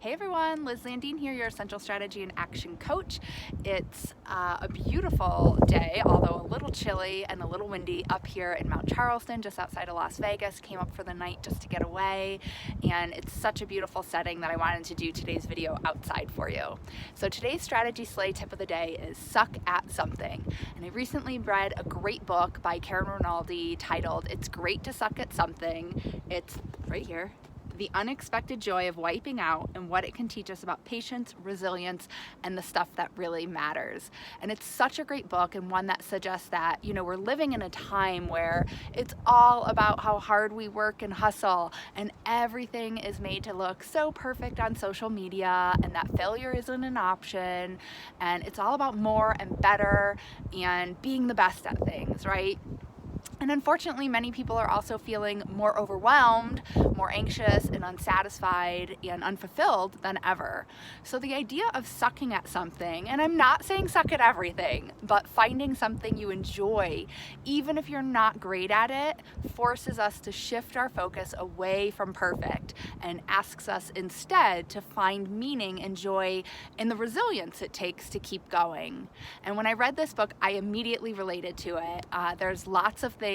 Hey everyone, Liz Landine here, your Essential Strategy and Action Coach. It's a beautiful day, although a little chilly and a little windy up here in Mount Charleston, just outside of Las Vegas. Came up for the night just to get away, and it's such a beautiful setting that I wanted to do today's video outside for you. So today's strategy slay tip of the day is suck at something. And I recently read a great book by Karen Rinaldi titled It's Great to Suck at Something. It's right here. The Unexpected Joy of Wiping Out and what it can teach us about patience, resilience, and the stuff that really matters. And it's such a great book, and one that suggests that, we're living in a time where it's all about how hard we work and hustle, and everything is made to look so perfect on social media, and that failure isn't an option, and it's all about more and better and being the best at things, right? And unfortunately, many people are also feeling more overwhelmed, more anxious and unsatisfied and unfulfilled than ever. So the idea of sucking at something, and I'm not saying suck at everything, but finding something you enjoy, even if you're not great at it, forces us to shift our focus away from perfect and asks us instead to find meaning and joy in the resilience it takes to keep going. And when I read this book, I immediately related to it. There's lots of things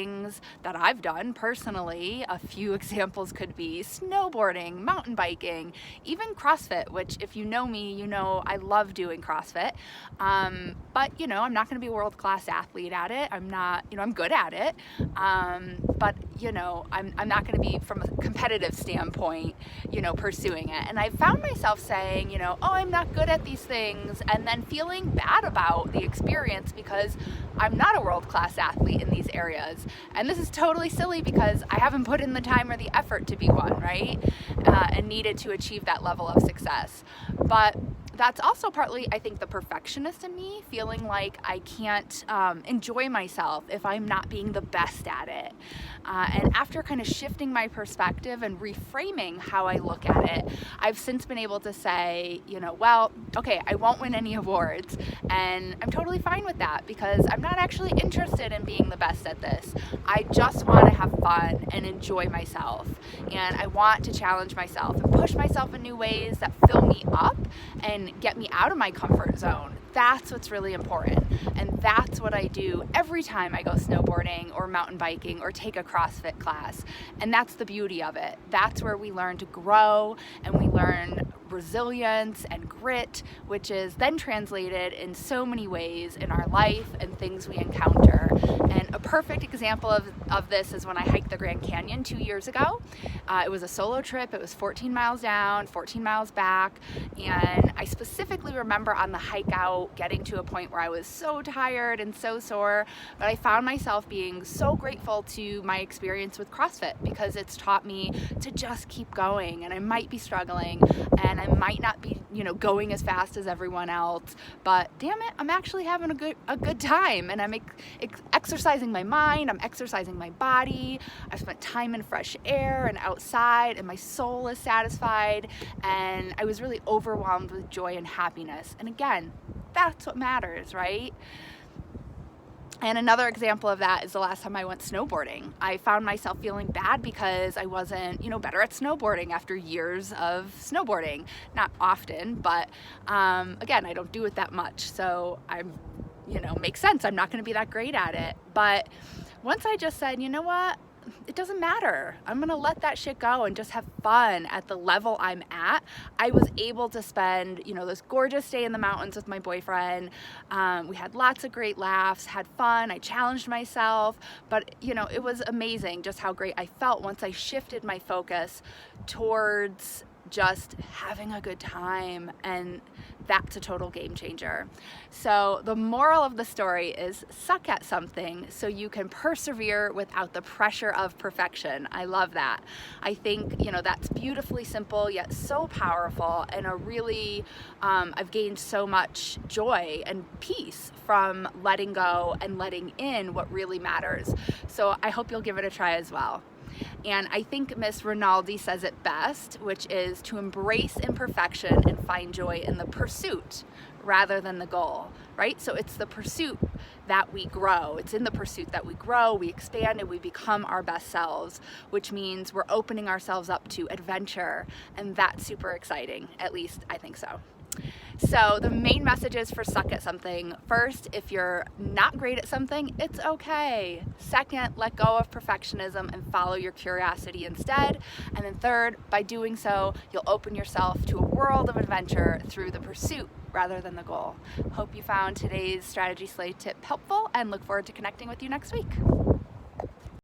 that I've done personally. A few examples could be snowboarding, mountain biking, even CrossFit, which if you know me, you know I love doing CrossFit. But I'm not going to be a world-class athlete at it. I'm not, I'm good at it. But I'm not going to be, from a competitive standpoint, pursuing it. And I found myself saying, oh, I'm not good at these things, and then feeling bad about the experience because I'm not a world-class athlete in these areas. And this is totally silly because I haven't put in the time or the effort to be one, right? And needed to achieve that level of success. But that's also partly, I think, the perfectionist in me, feeling like I can't enjoy myself if I'm not being the best at it. And after kind of shifting my perspective and reframing how I look at it, I've since been able to say, well, okay, I won't win any awards, and I'm totally fine with that because I'm not actually interested in being the best at this. I just want to have fun and enjoy myself, and I want to challenge myself and push myself in new ways that fill me up and get me out of my comfort zone. That's what's really important, and that's what I do every time I go snowboarding or mountain biking or take a CrossFit class. And that's the beauty of it. That's where we learn to grow, and we learn resilience and grit, which is then translated in so many ways in our life and things we encounter. And a perfect example of this is when I hiked the Grand Canyon 2 years ago. It was a solo trip. It was 14 miles down, 14 miles back, and I specifically remember on the hike out getting to a point where I was so tired and so sore, but I found myself being so grateful to my experience with CrossFit because it's taught me to just keep going. And I might be struggling, and I might not be, going as fast as everyone else, but damn it, I'm actually having a good time, and I'm exercising my mind, I'm exercising my body. I've spent time in fresh air and outside, and my soul is satisfied, and I was really overwhelmed with joy and happiness. And again, that's what matters, right? And another example of that is the last time I went snowboarding. I found myself feeling bad because I wasn't, better at snowboarding after years of snowboarding. Not often, but again, I don't do it that much. So makes sense. I'm not going to be that great at it. But once I just said, you know what? It doesn't matter. I'm going to let that shit go and just have fun at the level I'm at. I was able to spend, this gorgeous day in the mountains with my boyfriend. We had lots of great laughs, had fun. I challenged myself, but it was amazing just how great I felt once I shifted my focus towards just having a good time, and that's a total game changer. So the moral of the story is suck at something so you can persevere without the pressure of perfection. I love that. I think, that's beautifully simple yet so powerful, and I've gained so much joy and peace from letting go and letting in what really matters. So I hope you'll give it a try as well. And I think Miss Rinaldi says it best, which is to embrace imperfection and find joy in the pursuit rather than the goal, right? So it's the pursuit that we grow. It's in the pursuit that we grow, we expand, and we become our best selves, which means we're opening ourselves up to adventure, and that's super exciting. At least I think so. So the main messages for Suck at Something: first, if you're not great at something, it's okay. Second, let go of perfectionism and follow your curiosity instead. And then third, by doing so, you'll open yourself to a world of adventure through the pursuit rather than the goal. Hope you found today's strategy slate tip helpful, and look forward to connecting with you next week.